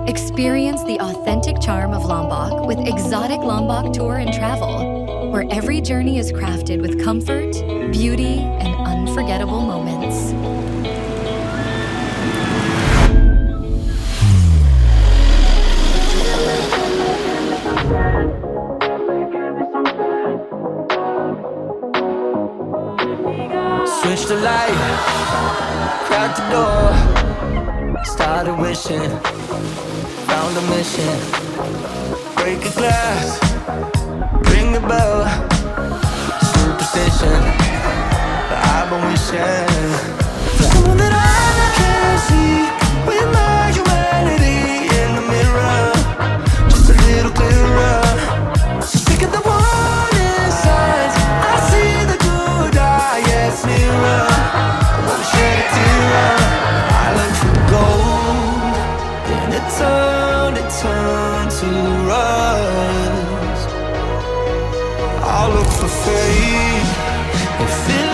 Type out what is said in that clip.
Experience the authentic charm of Lombok with exotic Lombok Tour and Travel, where every journey is crafted with comfort, beauty, and unforgettable moments. Switch the light, crack the door, started wishing, found a mission. Break a glass, ring the bell, superstition, but I've been wishing for someone that I can see with my humanity in the mirror, just a little clearer. So sick of the warning signs, I see the good eye, yes, nearer. I wanna shed a tear, I learned from gold, then it turned to rust. I'll look for faith and feel